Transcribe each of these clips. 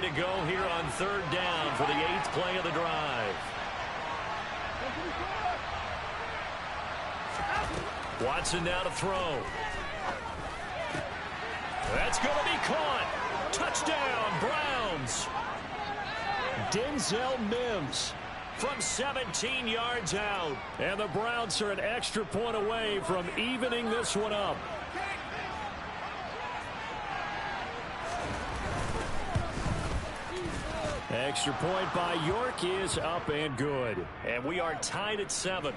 to go here on third down for the 8th play of the drive. Watson now to throw. That's going to be caught. Touchdown, Browns. Denzel Mims from 17 yards out. And the Browns are an extra point away from evening this one up. Extra point by York is up and good. And we are tied at 7.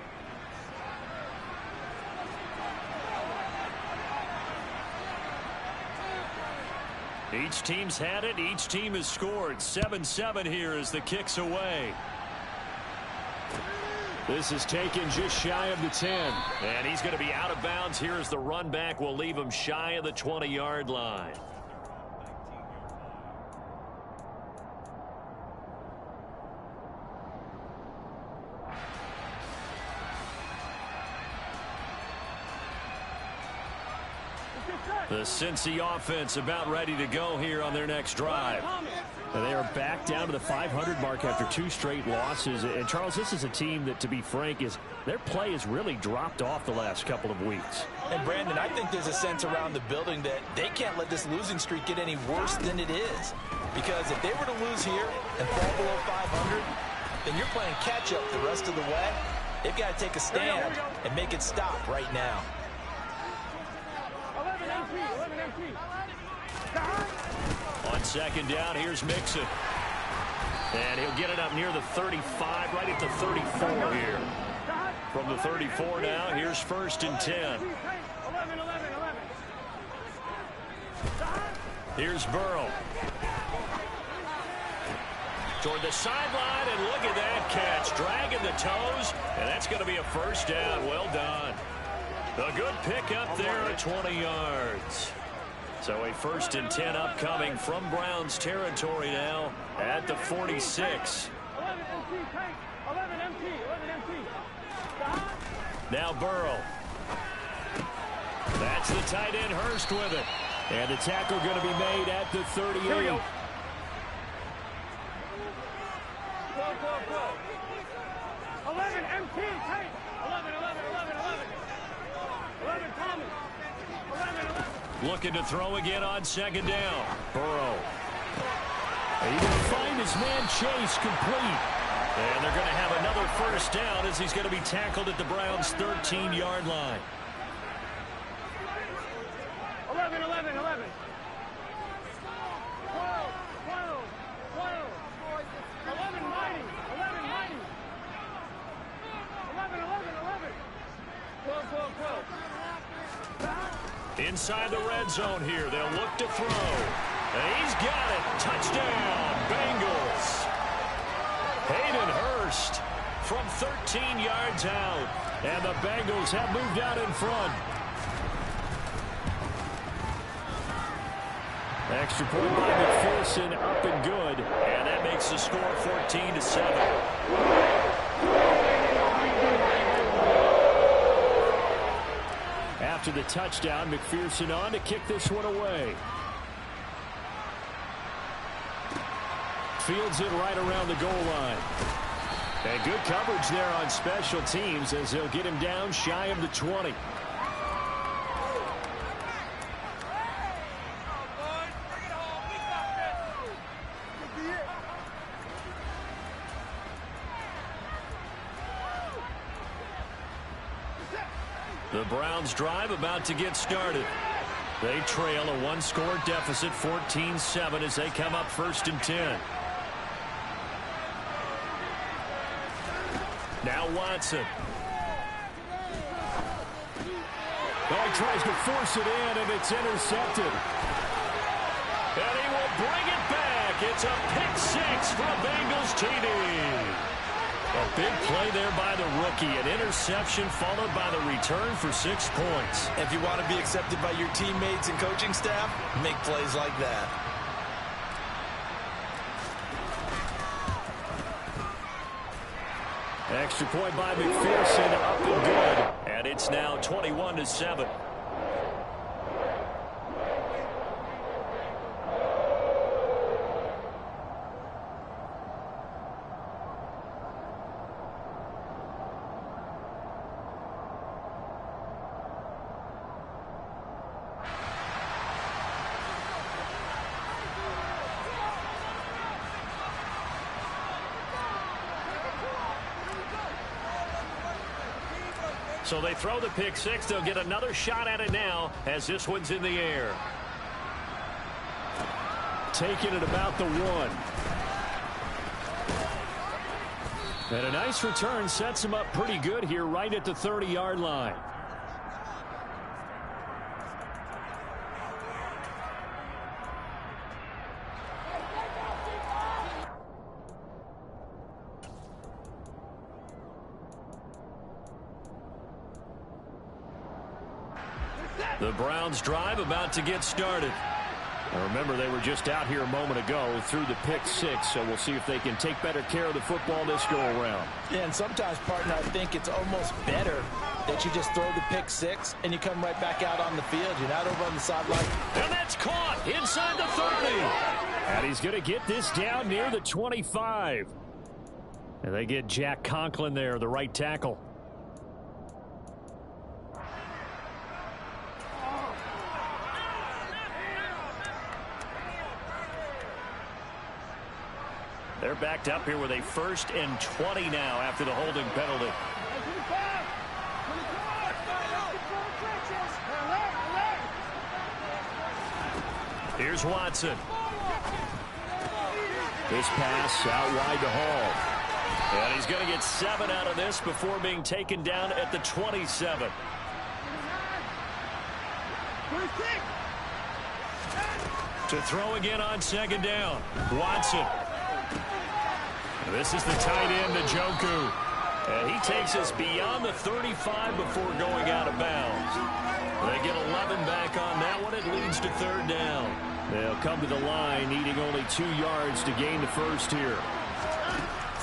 Each team's had it. Each team has scored. 7-7 here as the kick's away. This is taken just shy of the 10. And he's going to be out of bounds here as the run back will leave him shy of the 20-yard line. The Cincy offense about ready to go here on their next drive. And they are back down to the 500 mark after 2 straight losses. And, Charles, this is a team that, to be frank, their play has really dropped off the last couple of weeks. And, Brandon, I think there's a sense around the building that they can't let this losing streak get any worse than it is. Because if they were to lose here and fall below 500, then you're playing catch-up the rest of the way. They've got to take a stand and make it stop right now. On second down, here's Mixon. And he'll get it up near the 35, right at the 34 here. From the 34 now, here's 1st and 10. Here's Burrow. Toward the sideline, and look at that catch. Dragging the toes, and that's going to be a first down. Well done. A good pickup there at 20 yards. So a 1st and 10 upcoming from Browns territory now at the 46. Now Burrow. That's the tight end Hurst with it. And the tackle going to be made at the 38. Here we go. 11 MT, tight. 11, Tommy. 11. Looking to throw again on second down. Burrow. And he's going to find his man Chase complete. And they're going to have another first down as he's going to be tackled at the Browns' 13-yard line. 11. 12. 11 mighty. 11. 12. Inside the red zone here. They'll look to throw. And he's got it. Touchdown, Bengals. Hayden Hurst from 13 yards out. And the Bengals have moved out in front. Extra point by McPherson, up and good. And that makes the score 14-7. After the touchdown, McPherson on to kick this one away. Fields it right around the goal line. And good coverage there on special teams as they'll get him down shy of the 20. The Browns drive about to get started. They trail a 1-score deficit, 14-7, as they come up 1st and 10. Now Watson. Oh, he tries to force it in, and it's intercepted. And he will bring it back. It's a pick-6 for a Bengals TD. A big play there by the rookie. An interception followed by the return for 6 points. If you want to be accepted by your teammates and coaching staff, make plays like that. Extra point by McPherson, up and good. And it's now 21-7. So they throw the pick six. They'll get another shot at it now as this one's in the air. Taking it about the 1. And a nice return sets him up pretty good here right at the 30-yard line. The Browns drive about to get started. Now remember, they were just out here a moment ago through the pick six, so we'll see if they can take better care of the football this go-around. Yeah, and sometimes, partner, I think it's almost better that you just throw the pick six and you come right back out on the field. You're not over on the sideline. And that's caught inside the 30. And he's going to get this down near the 25. And they get Jack Conklin there, the right tackle. They're backed up here with a 1st and 20 now after the holding penalty. Here's Watson. This pass out wide to Hall. And he's going to get 7 out of this before being taken down at the 27. To throw again on 2nd down. Watson. This is the tight end, Njoku. And he takes us beyond the 35 before going out of bounds. They get 11 back on that one. It leads to 3rd down. They'll come to the line, needing only 2 yards to gain the first here.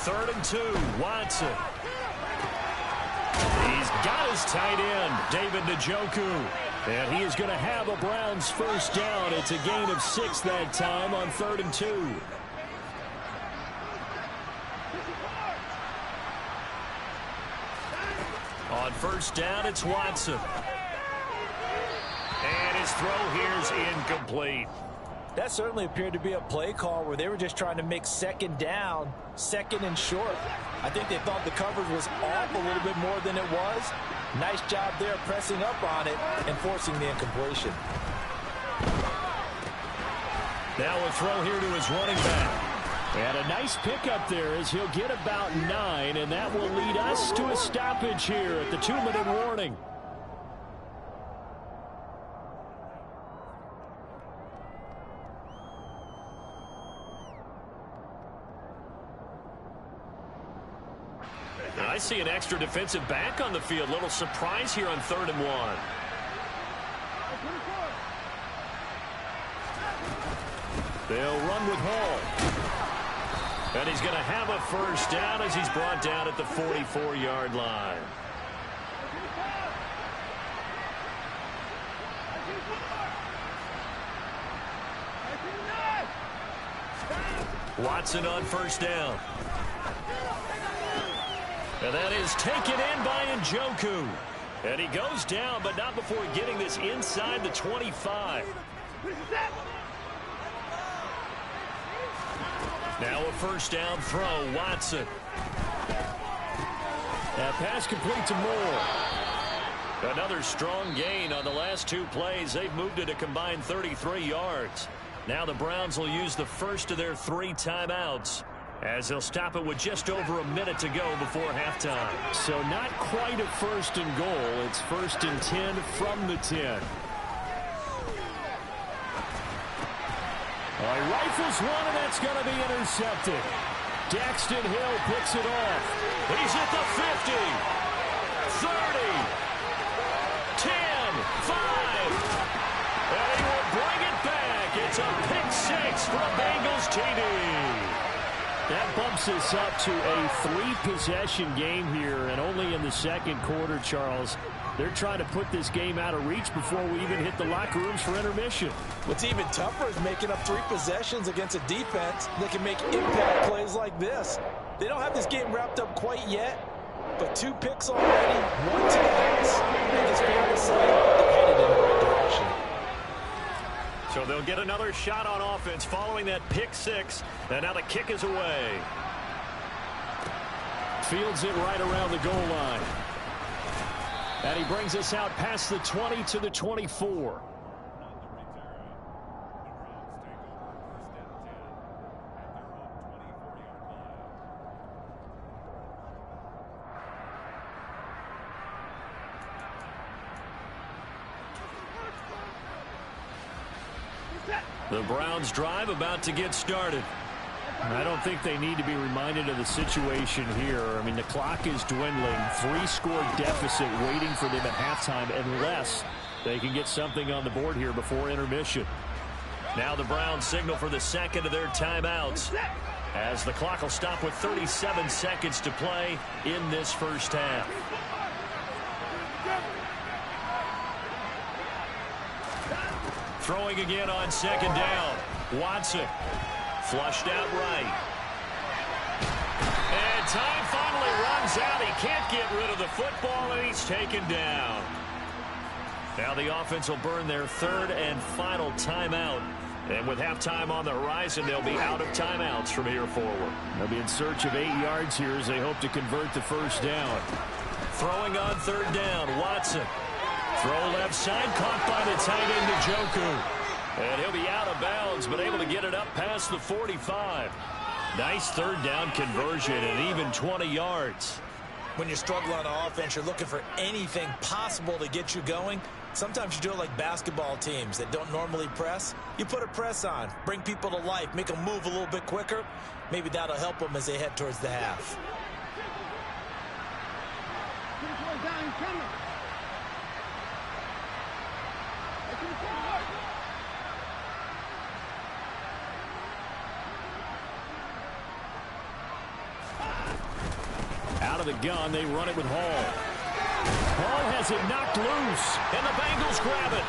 3rd and 2, Watson. He's got his tight end, David Njoku. And he is going to have a Browns first down. It's a gain of 6 that time on 3rd and 2. On 1st down, it's Watson. And his throw here's incomplete. That certainly appeared to be a play call where they were just trying to make 2nd down, 2nd and short. I think they thought the coverage was off a little bit more than it was. Nice job there pressing up on it and forcing the incompletion. Now a throw here to his running back. And a nice pickup there as he'll get about 9, and that will lead us to a stoppage here at the 2-minute warning. I see an extra defensive back on the field. Little surprise here on 3rd and 1. They'll run with Hall. And he's going to have a first down as he's brought down at the 44-yard line. Watson on 1st down. And that is taken in by Njoku. And he goes down, but not before getting this inside the 25. Now a 1st down throw, Watson. That pass complete to Moore. Another strong gain on the last 2 plays. They've moved it a combined 33 yards. Now the Browns will use the first of their 3 timeouts as they'll stop it with just over a minute to go before halftime. So not quite a 1st and goal. It's 1st and 10 from the 10. He rifles one, and that's going to be intercepted. Daxton Hill picks it off. He's at the 50, 30, 10, 5. And he will bring it back. It's a pick 6 for a Bengals TD. That bumps us up to a 3-possession game here, and only in the 2nd quarter, Charles. They're trying to put this game out of reach before we even hit the locker rooms for intermission. What's even tougher is making up 3 possessions against a defense that can make impact plays like this. They don't have this game wrapped up quite yet, but 2 picks already, 1 to the house. I think it's fair to say they're headed in the right direction. So they'll get another shot on offense following that pick 6, and now the kick is away. Fields it right around the goal line. And he brings us out past the 20 to the 24. The Browns drive about to get started. I don't think they need to be reminded of the situation here. I mean, the clock is dwindling. 3-score deficit waiting for them at halftime unless they can get something on the board here before intermission. Now the Browns signal for the second of their timeouts as the clock will stop with 37 seconds to play in this first half. Throwing again on second down. Watson. Flushed out right. And time finally runs out. He can't get rid of the football, and he's taken down. Now the offense will burn their third and final timeout. And with halftime on the horizon, they'll be out of timeouts from here forward. They'll be in search of 8 yards here as they hope to convert the first down. Throwing on third down, Watson. Throw left side, caught by the tight end, Njoku. And he'll be out of bounds, but able to get it up past the 45. Nice third down conversion and even 20 yards. When you're struggling on offense, you're looking for anything possible to get you going. Sometimes you do it like basketball teams that don't normally press. You put a press on, bring people to life, make them move a little bit quicker. Maybe that'll help them as they head towards the half. Out of the gun, they run it with Hall. Hall has it knocked loose, and the Bengals grab it.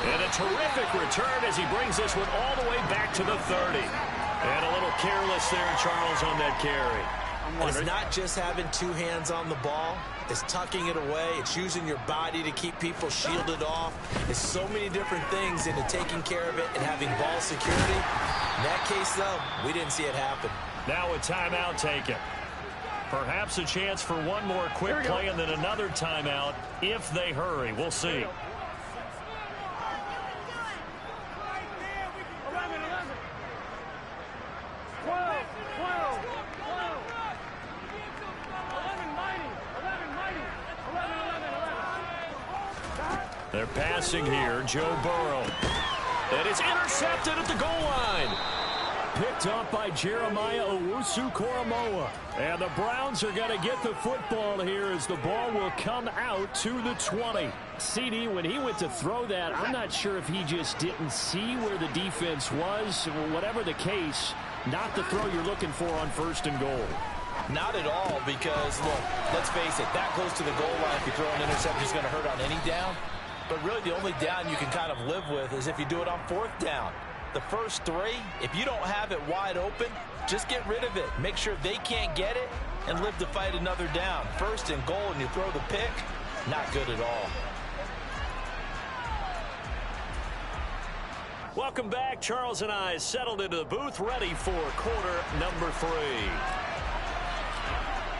And a terrific return as he brings this one all the way back to the 30. And a little careless there, Charles, on that carry. It's not just having two hands on the ball. It's tucking it away. It's using your body to keep people shielded off. There's so many different things into taking care of it and having ball security. In that case, though, we didn't see it happen. Now a timeout taken. Perhaps a chance for one more quick play and then another timeout if they hurry. We'll see. They're passing here. Joe Burrow. And it's intercepted at the goal line. Picked up by Jeremiah Owusu-Koramoah. And the Browns are going to get the football here as the ball will come out to the 20. CD, when he went to throw that, I'm not sure if he just didn't see where the defense was. Whatever the case, not the throw you're looking for on first and goal. Not at all, because, look, let's face it, that close to the goal line, if you throw an interception, it's going to hurt on any down. But really the only down you can kind of live with is if you do it on fourth down. The first three, if you don't have it wide open, just get rid of it. Make sure they can't get it and live to fight another down. First and goal and you throw the pick, not good at all. Welcome back. Charles and I settled into the booth, ready for quarter number 3.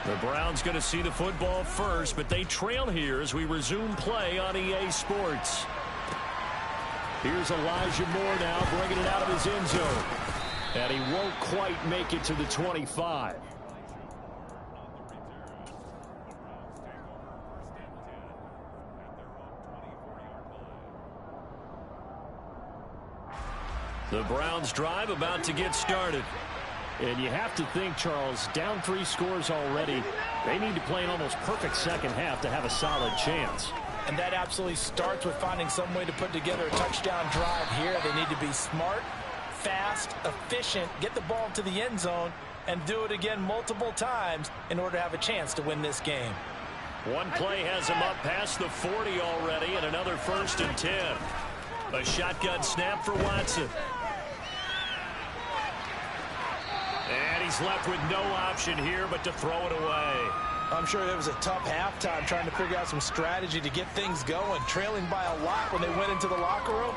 The Browns going to see the football first, but they trail here as we resume play on EA Sports. Here's Elijah Moore now bringing it out of his end zone. And he won't quite make it to the 25. The Browns drive about to get started. And you have to think, Charles, down 3 scores already. They need to play an almost perfect second half to have a solid chance. And that absolutely starts with finding some way to put together a touchdown drive here. They need to be smart, fast, efficient, get the ball to the end zone, and do it again multiple times in order to have a chance to win this game. One play has him up past the 40 already, and another 1st and 10. A shotgun snap for Watson. And he's left with no option here but to throw it away. I'm sure it was a tough halftime trying to figure out some strategy to get things going, trailing by a lot when they went into the locker room.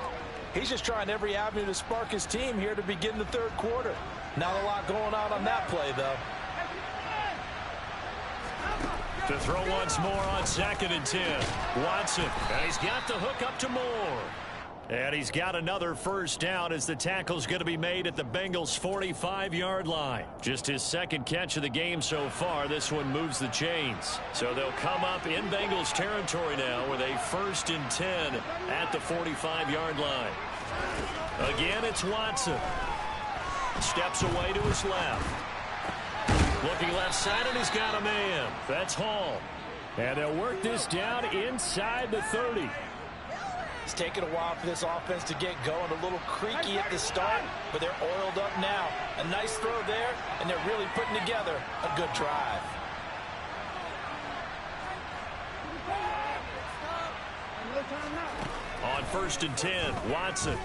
He's just trying every avenue to spark his team here to begin the third quarter. Not a lot going on that play, though. To throw once more on 2nd and 10. Watson, and he's got the hook up to Moore. And he's got another first down as the tackle's going to be made at the Bengals' 45-yard line. Just his 2nd catch of the game so far. This one moves the chains. So they'll come up in Bengals territory now with a 1st and 10 at the 45-yard line. Again, it's Watson. Steps away to his left. Looking left side, and he's got a man. That's Hall. And they'll work this down inside the 30. It's taken a while for this offense to get going. A little creaky at the start, but they're oiled up now. A nice throw there, and they're really putting together a good drive. On 1st and 10, Watson.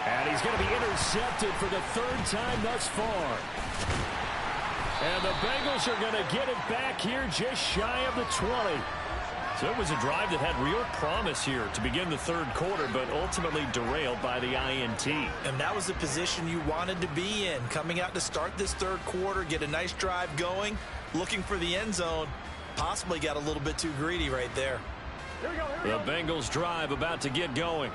And he's going to be intercepted for the 3rd time thus far. And the Bengals are going to get it back here just shy of the 20. So it was a drive that had real promise here to begin the 3rd quarter, but ultimately derailed by the INT. And that was the position you wanted to be in. Coming out to start this 3rd quarter, get a nice drive going, looking for the end zone. Possibly got a little bit too greedy right there. The Bengals drive about to get going.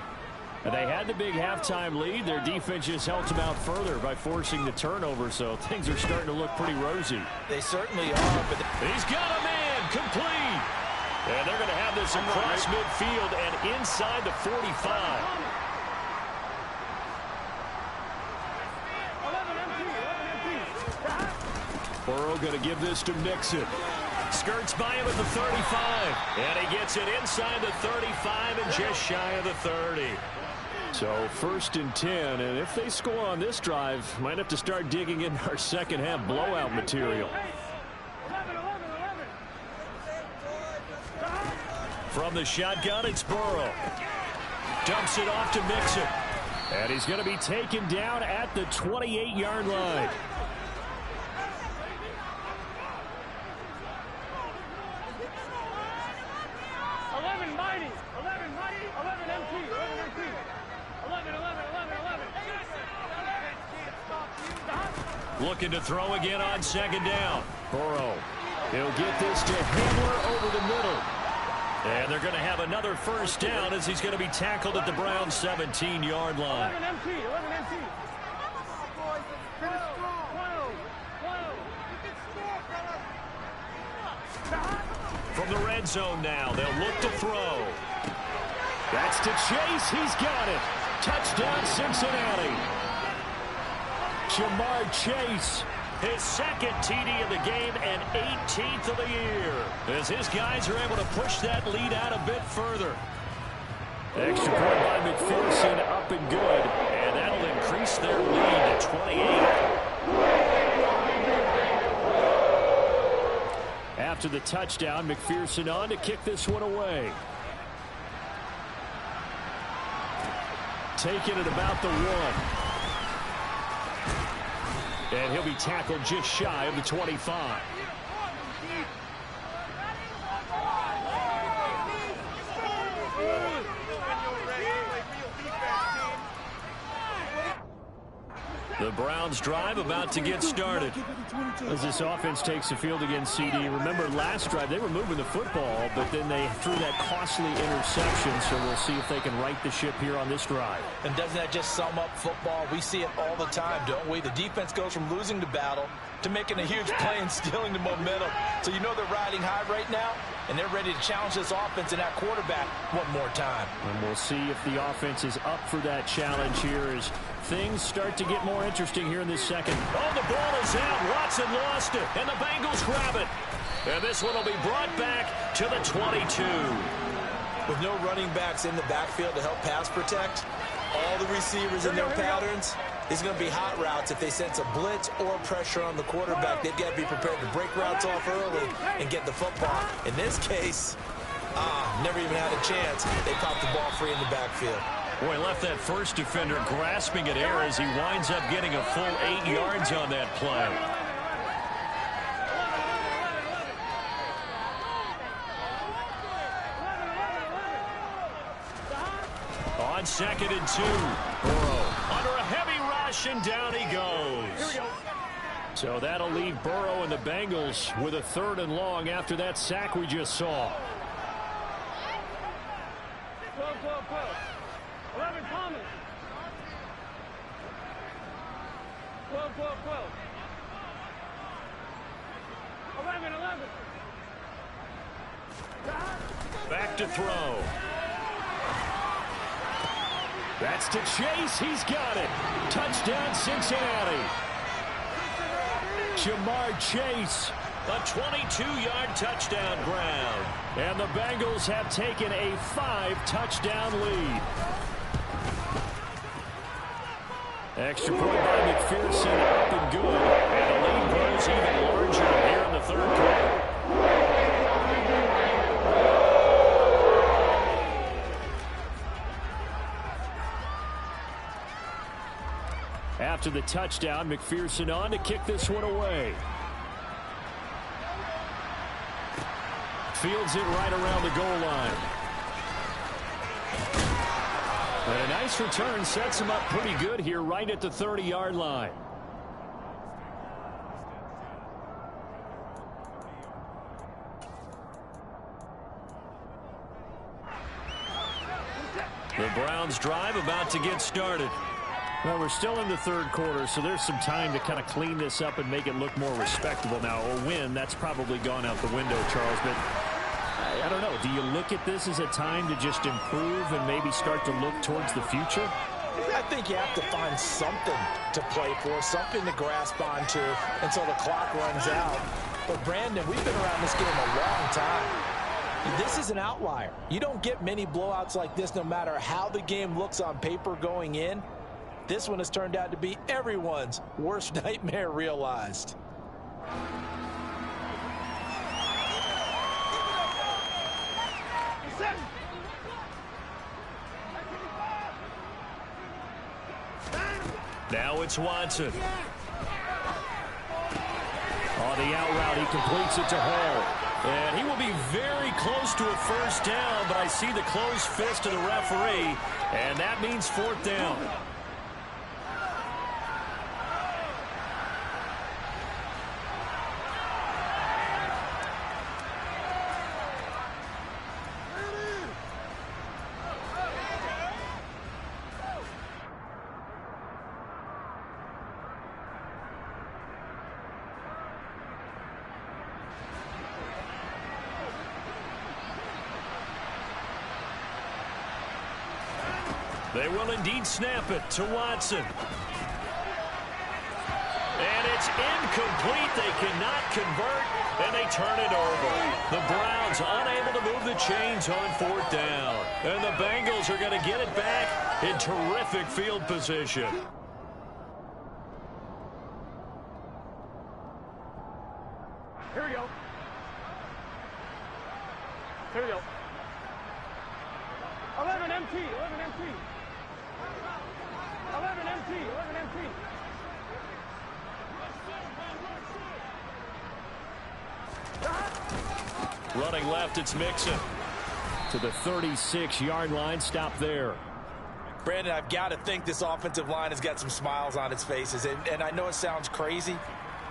And they had the big halftime lead. Their defense just helped them out further by forcing the turnover, so things are starting to look pretty rosy. They certainly are. But he's got a man complete. And they're going to have this across midfield and inside the 45. Burrow going to give this to Mixon. Skirts by him at the 35. And he gets it inside the 35 and just shy of the 30. So 1st and 10, and if they score on this drive, might have to start digging in our 2nd half blowout material. From the shotgun, it's Burrow. Dumps it off to Mixon. And he's going to be taken down at the 28-yard line. Looking to throw again on 2nd down. Burrow. He'll get this to Hamler over the middle. And they're going to have another first down as he's going to be tackled at the Browns' 17-yard line. From the red zone now, they'll look to throw. That's to Chase. He's got it. Touchdown, Cincinnati. Jamar Chase, his 2nd TD of the game and 18th of the year, as his guys are able to push that lead out a bit further. Extra point by McPherson, up and good, and that'll increase their lead to 28. After the touchdown, McPherson on to kick this one away. Taking it about the 1. And he'll be tackled just shy of the 25. The Browns drive about to get started. As this offense takes the field against CD. Remember last drive they were moving the football, but then they threw that costly interception, so we'll see if they can right the ship here on this drive. And doesn't that just sum up football? We see it all the time, don't we? The defense goes from losing the battle to making a huge play and stealing the momentum. So you know they're riding high right now, and they're ready to challenge this offense and that quarterback one more time. And we'll see if the offense is up for that challenge here as things start to get more interesting here in this 2nd. Oh, the ball is out. Watson lost it, and the Bengals grab it. And this one will be brought back to the 22. With no running backs in the backfield to help pass protect, all the receivers in their patterns, it's going to be hot routes. If they sense a blitz or pressure on the quarterback, they've got to be prepared to break routes off early and get the football. In this case, never even had a chance. They popped the ball free in the backfield. Boy, left that first defender grasping at air as he winds up getting a full 8 yards on that play. On 2nd and 2, Burrow under a heavy rush, and down he goes. So that'll leave Burrow and the Bengals with a 3rd and long after that sack we just saw. 12, 12, 12. 11, Thomas. 12, 12, 12. 11, 11. Back to throw. That's to Chase. He's got it. Touchdown, Cincinnati. Jamar Chase, a 22-yard touchdown ground. And the Bengals have taken a 5-touchdown lead. Extra point by McPherson, up and good. And the lead grows even larger here in the 3rd quarter. After the touchdown, McPherson on to kick this one away. Fields it right around the goal line. And a nice return sets him up pretty good here right at the 30-yard line. The Browns drive about to get started. Well, we're still in the 3rd quarter, so there's some time to kind of clean this up and make it look more respectable. Now, a win, that's probably gone out the window, Charles, but I don't know. Do you look at this as a time to just improve and maybe start to look towards the future? I think you have to find something to play for, something to grasp onto until the clock runs out. But, Brandon, we've been around this game a long time. This is an outlier. You don't get many blowouts like this no matter how the game looks on paper going in. This one has turned out to be everyone's worst nightmare realized. Now it's Watson. On the out route, he completes it to Hall. And he will be very close to a 1st down, but I see the closed fist of the referee, and that means 4th down. They will indeed snap it to Watson. And it's incomplete. They cannot convert, and they turn it over. The Browns unable to move the chains on 4th down. And the Bengals are going to get it back in terrific field position. Here we go. Here we go. 11 MT, 11 MT. 11 MT, 11 MT. Running left, it's Mixon. To the 36-yard line, stop there. Brandon, I've got to think this offensive line has got some smiles on its faces. And I know it sounds crazy,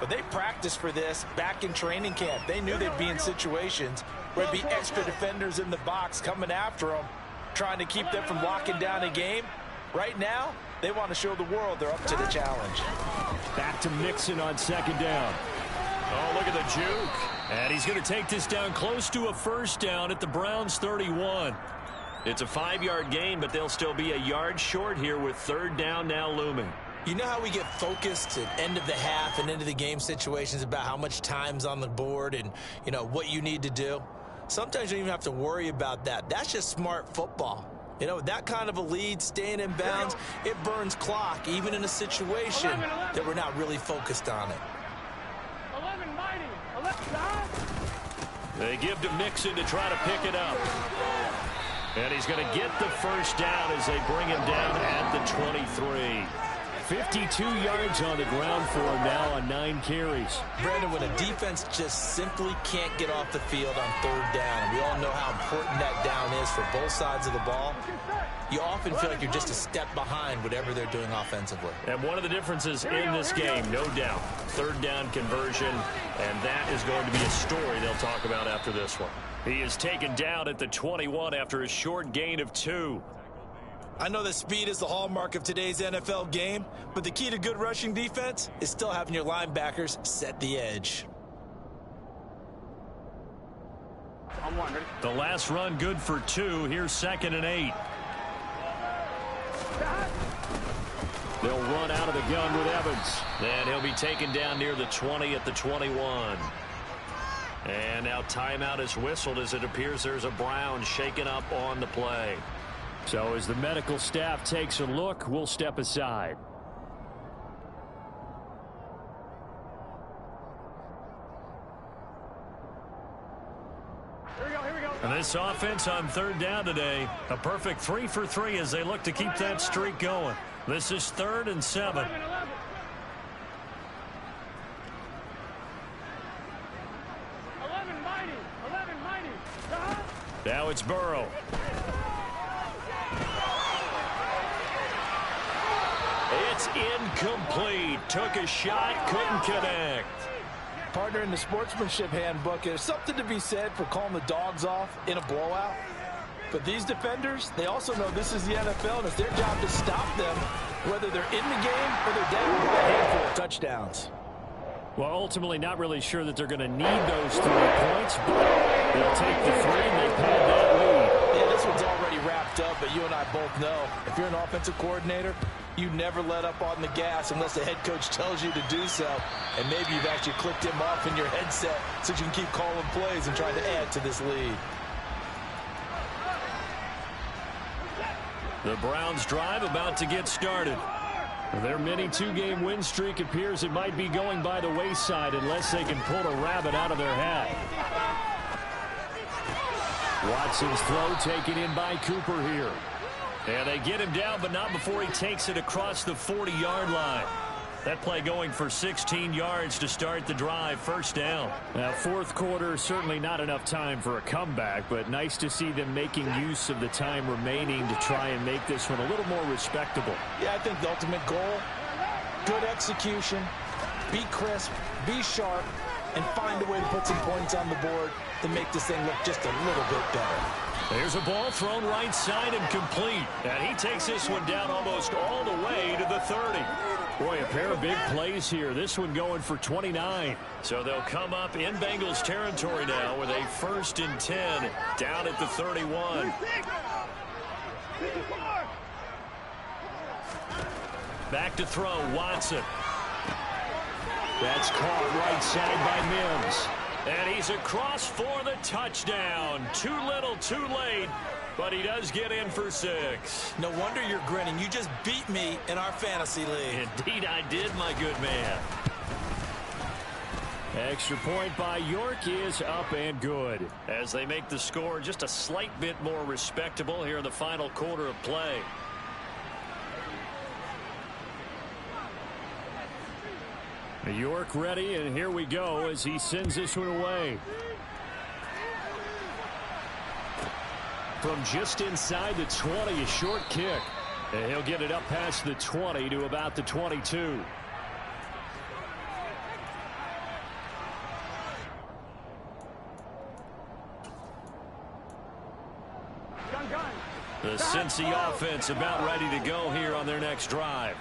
but they practiced for this back in training camp. They knew they'd be in situations where there'd be extra defenders in the box coming after them, trying to keep them from locking down a game. Right now, they want to show the world they're up to the challenge. Back to Mixon on 2nd down. Oh, look at the juke. And he's going to take this down close to a 1st down at the Browns' 31. It's a 5-yard gain, but they'll still be a yard short here with 3rd down now looming. You know how we get focused at end of the half and into the game situations about how much time's on the board and, you know, what you need to do? Sometimes you don't even have to worry about that. That's just smart football. You know, that kind of a lead, staying in bounds, it burns clock, even in a situation that we're not really focused on it. 11 mighty. 11 They give to Mixon to try to pick it up. And he's going to get the 1st down as they bring him down at the 23. 52 yards on the ground for him now on 9 carries. Brandon, when a defense just simply can't get off the field on 3rd down, and we all know how important that down is for both sides of the ball, you often feel like you're just a step behind whatever they're doing offensively. And one of the differences in this game, no doubt, 3rd down conversion, and that is going to be a story they'll talk about after this one. He is taken down at the 21 after a short gain of 2. I know that speed is the hallmark of today's NFL game, but the key to good rushing defense is still having your linebackers set the edge. The last run good for 2. Here's 2nd and 8. They'll run out of the gun with Evans. And he'll be taken down near the 20 at the 21. And now timeout is whistled as it appears there's a Brown shaken up on the play. So as the medical staff takes a look, we'll step aside. Here we go. And this offense on 3rd down today, a perfect 3 for 3 as they look to keep that streak going. This is 3rd and 7. 11. 11 mighty. Now it's Burrow. It's incomplete. Took a shot, couldn't connect. Partner, in the sportsmanship handbook, there's something to be said for calling the dogs off in a blowout. But these defenders, they also know this is the NFL, and it's their job to stop them, whether they're in the game or they're down by a handful of touchdowns. Well, ultimately not really sure that they're going to need those 3 points, but they'll take the 3 and they've had that lead. Yeah, this one's already wrapped up, but you and I both know if you're an offensive coordinator, you never let up on the gas unless the head coach tells you to do so. And maybe you've actually clicked him off in your headset so you can keep calling plays and trying to add to this lead. The Browns drive about to get started. Their mini 2-game win streak appears it might be going by the wayside unless they can pull a rabbit out of their hat. Watson's throw taken in by Cooper here. And they get him down, but not before he takes it across the 40-yard line. That play going for 16 yards to start the drive. 1st down. Now, 4th quarter, certainly not enough time for a comeback, but nice to see them making use of the time remaining to try and make this one a little more respectable. Yeah, I think the ultimate goal, good execution, be crisp, be sharp, and find a way to put some points on the board to make this thing look just a little bit better. There's a ball thrown right side and complete. And he takes this one down almost all the way to the 30. Boy, a pair of big plays here. This one going for 29. So they'll come up in Bengals territory now with a 1st and 10 down at the 31. Back to throw, Watson. That's caught right side by Mims. And he's across for the touchdown. Too little, too late. But he does get in for 6. No wonder you're grinning. You just beat me in our fantasy league. Indeed I did, my good man. Extra point by York is up and good as they make the score just a slight bit more respectable here in the final quarter of play. York ready, and here we go as he sends this one away. From just inside the 20, a short kick. And he'll get it up past the 20 to about the 22. The Cincy offense about ready to go here on their next drive.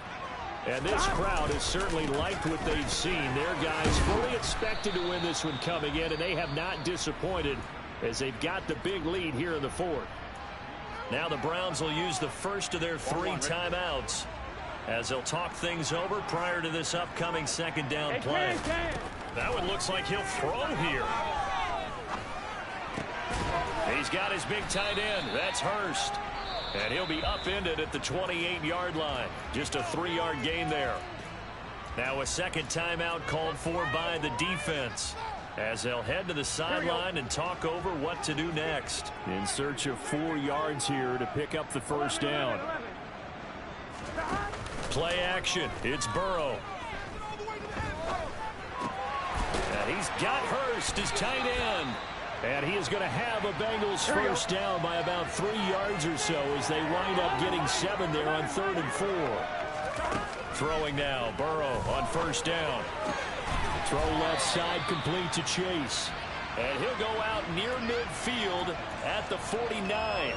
And this crowd has certainly liked what they've seen. Their guys fully expected to win this one coming in, and they have not disappointed as they've got the big lead here in the 4th. Now the Browns will use the first of their 3 timeouts as they'll talk things over prior to this upcoming 2nd down play. That one looks like he'll throw here. He's got his big tight end. That's Hurst. And he'll be upended at the 28-yard line. Just a 3-yard gain there. Now a 2nd timeout called for by the defense as they'll head to the sideline and talk over what to do next. In search of 4 yards here to pick up the 1st down. Play action. It's Burrow. And he's got Hurst, his tight end. And he is going to have a Bengals first down by about 3 yards or so as they wind up getting 7 there on 3rd and 4. Throwing now, Burrow on first down. Throw left side, complete to Chase. And he'll go out near midfield at the 49.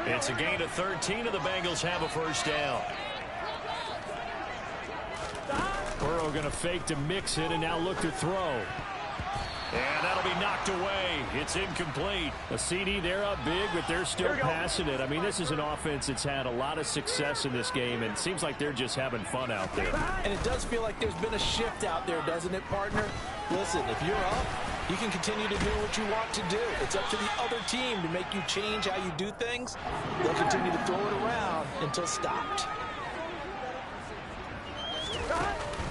It's a gain of 13, and the Bengals have a first down. Burrow going to fake to mix it and now look to throw. And that'll be knocked away. It's incomplete. A CD, they're up big, but they're still passing it. I mean, this is an offense that's had a lot of success in this game, and it seems like they're just having fun out there. And it does feel like there's been a shift out there, doesn't it, partner? Listen, if you're up, you can continue to do what you want to do. It's up to the other team to make you change how you do things. They'll continue to throw it around until stopped.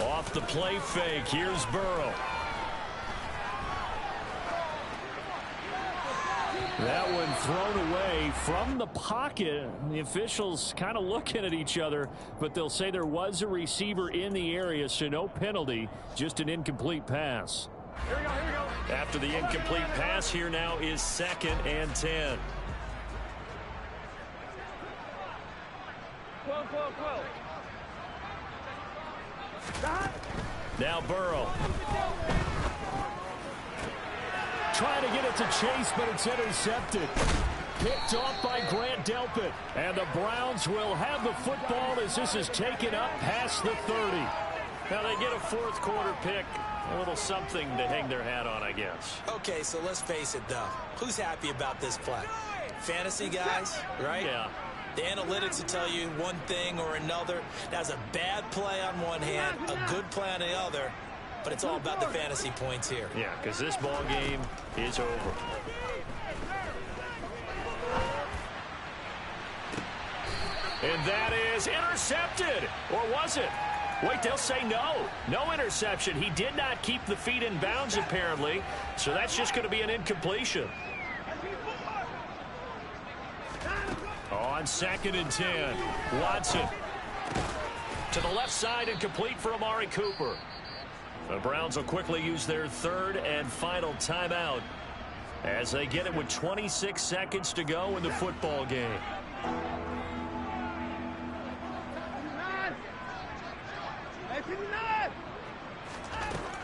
Off the play fake, here's Burrow. That one thrown away from the pocket. The officials kind of looking at each other, but they'll say there was a receiver in the area, so no penalty, just an incomplete pass. Here we go. After the incomplete pass, here now is 2nd and 10. 12. Now Burrow. Trying to get it to Chase, but it's intercepted. Picked off by Grant Delpit. And the Browns will have the football as this is taken up past the 30. Now they get a 4th quarter pick. A little something to hang their hat on, I guess. Okay, so let's face it, though. Who's happy about this play? Fantasy guys, right? Yeah. The analytics will tell you one thing or another. That's a bad play on one hand, a good play on the other. But it's all about the fantasy points here. Yeah, because this ball game is over. And that is intercepted. Or was it? Wait, they'll say no. No interception. He did not keep the feet in bounds, apparently. So that's just going to be an incompletion. On 2nd and 10, Watson. To the left side and complete for Amari Cooper. The Browns will quickly use their 3rd and final timeout as they get it with 26 seconds to go in the football game.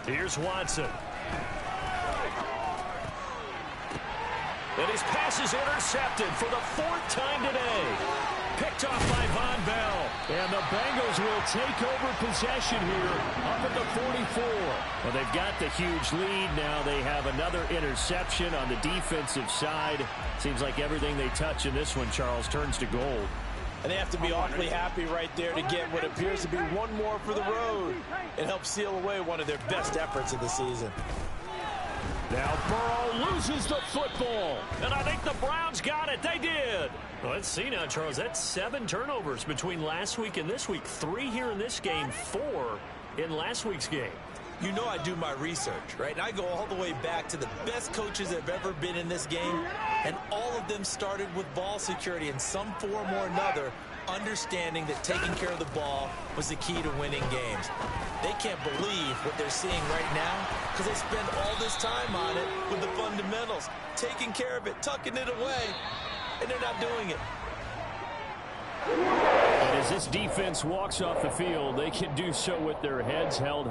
Here's Watson. And his pass is intercepted for the 4th time today. Picked off by Von Bell. And the Bengals will take over possession here up at the 44. Well, they've got the huge lead. Now they have another interception on the defensive side. Seems like everything they touch in this one, Charles, turns to gold. And they have to be awfully happy right there to get what appears to be one more for the road. It helps seal away one of their best efforts of the season. Now Burrow loses the football. And I think the Browns got it. They did. Well, let's see now, Charles. That's 7 turnovers between last week and this week. 3 here in this game, 4 in last week's game. You know I do my research, right? And I go all the way back to the best coaches that have ever been in this game. And all of them started with ball security in some form or another, understanding that taking care of the ball was the key to winning games. They can't believe what they're seeing right now because they spend all this time on it with the fundamentals, taking care of it, tucking it away, and they're not doing it. And as this defense walks off the field, they can do so with their heads held high.